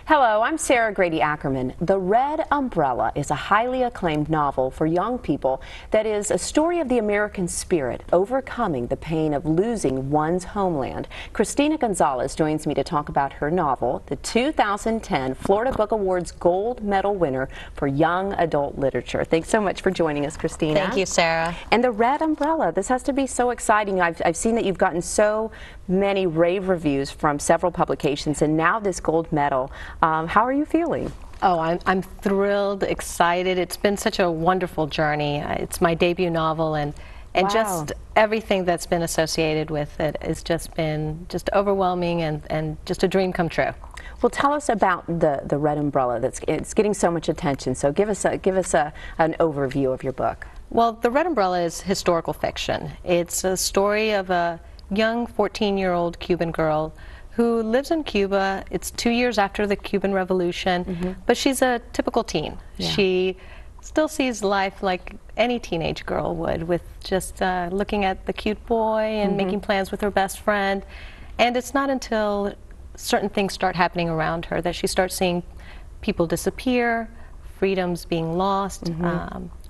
Hello, I'm Sarah Grady Ackerman. The Red Umbrella is a highly acclaimed novel for young people that is a story of the American spirit, overcoming the pain of losing one's homeland. Christina Gonzalez joins me to talk about her novel, the 2010 Florida Book Awards Gold Medal winner for young adult literature. Thanks so much for joining us, Christina. Thank you, Sarah. And the Red Umbrella, this has to be so exciting. I've seen that you've gotten so many rave reviews from several publications, and now this gold medal. How are you feeling? Oh, I'm thrilled, excited. It's been such a wonderful journey. It's my debut novel, and Wow. just everything that's been associated with it has just been overwhelming and just a dream come true. Well, tell us about the Red Umbrella. It's getting so much attention. So give us an overview of your book. Well, the Red Umbrella is historical fiction. It's a story of a young 14-year-old Cuban girl who lives in Cuba. It's 2 years after the Cuban Revolution, but she's a typical teen. Yeah. She still sees life like any teenage girl would, with just looking at the cute boy and making plans with her best friend. And it's not until certain things start happening around her that she starts seeing people disappear, freedoms being lost,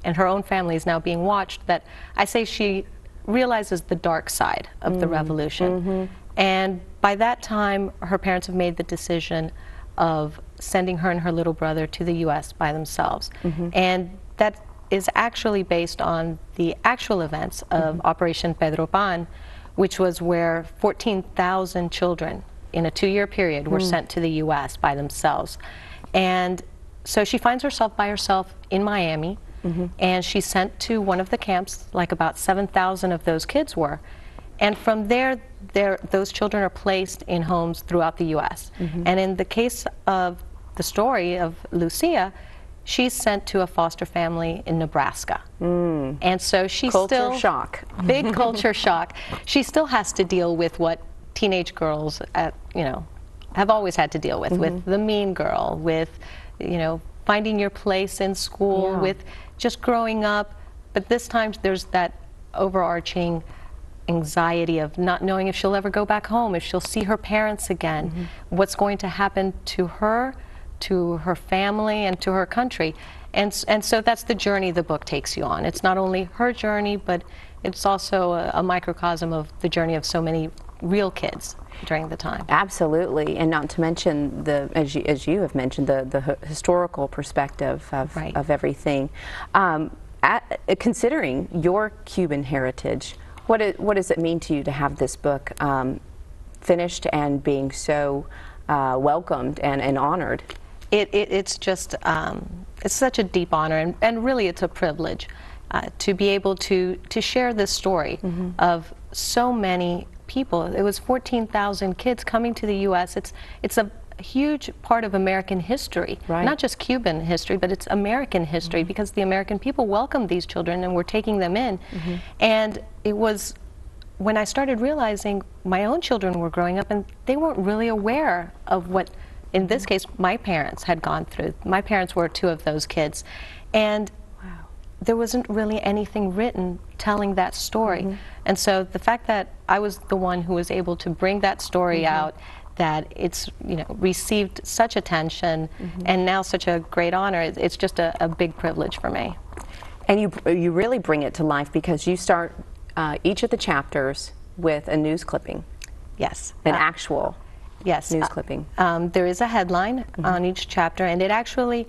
and her own family is now being watched, that I say she realizes the dark side of the revolution. And by that time, her parents have made the decision of sending her and her little brother to the U.S. by themselves. And that is actually based on the actual events of Operation Pedro Pan, which was where 14,000 children in a 2-year period were sent to the U.S. by themselves. And so she finds herself by herself in Miami, and she's sent to one of the camps, like about 7,000 of those kids were. And from there, those children are placed in homes throughout the U.S. And in the case of the story of Lucia, she's sent to a foster family in Nebraska. And so she's Culture shock. Big culture shock. She still has to deal with what teenage girls, have always had to deal with the mean girl, with, finding your place in school, with just growing up. But this time there's that overarching anxiety of not knowing if she'll ever go back home, if she'll see her parents again, what's going to happen to her family, and to her country. And so that's the journey the book takes you on. It's not only her journey, but it's also a microcosm of the journey of so many real kids during the time. Absolutely, and not to mention as you have mentioned, the historical perspective of everything. Considering your Cuban heritage, what does it mean to you to have this book finished and being so welcomed and honored? It's just it's such a deep honor, and really it's a privilege to be able to share this story of so many people. It was 14,000 kids coming to the U.S. It's a huge part of American history, not just Cuban history, but it's American history, because the American people welcomed these children and were taking them in. And it was when I started realizing my own children were growing up, and they weren't really aware of what, in this case, my parents had gone through. My parents were 2 of those kids, and there wasn't really anything written telling that story. And so the fact that I was the one who was able to bring that story out, that it's received such attention and now such a great honor, it's just a big privilege for me. And you really bring it to life, because you start each of the chapters with a news clipping. Yes. An actual news clipping. There is a headline on each chapter, and it actually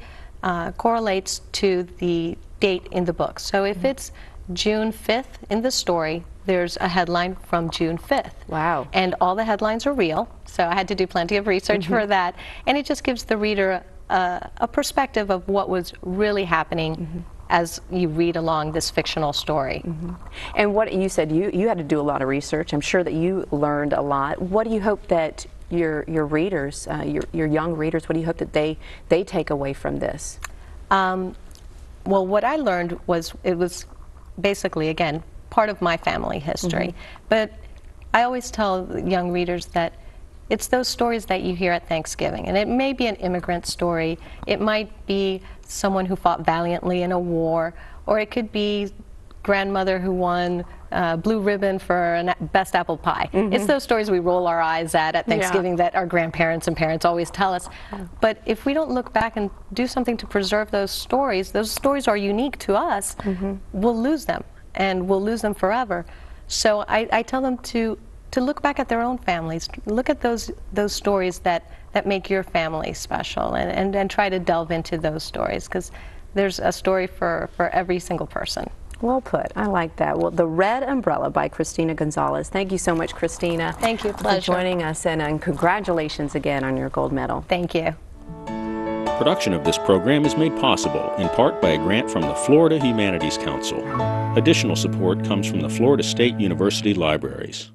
correlates to the date in the book. So if it's June 5th in the story, there's a headline from June 5th. Wow. And all the headlines are real, so I had to do plenty of research for that. And it just gives the reader a perspective of what was really happening as you read along this fictional story. And what you said, you had to do a lot of research. I'm sure that you learned a lot. What do you hope that your readers, your young readers, what do you hope that they take away from this? Well, what I learned was, it was basically, again, part of my family history. But I always tell young readers that it's those stories that you hear at Thanksgiving. And it may be an immigrant story, it might be someone who fought valiantly in a war, or it could be grandmother who won blue ribbon for best apple pie. It's those stories we roll our eyes at Thanksgiving that our grandparents and parents always tell us. But if we don't look back and do something to preserve those stories are unique to us, we'll lose them, and we'll lose them forever. So I tell them to look back at their own families, look at those stories that make your family special, and try to delve into those stories, because there's a story for every single person. Well put. I like that. Well, The Red Umbrella by Christina Gonzalez. Thank you so much, Christina. Thank you. For joining us, and congratulations again on your gold medal. Thank you. Production of this program is made possible in part by a grant from the Florida Humanities Council. Additional support comes from the Florida State University Libraries.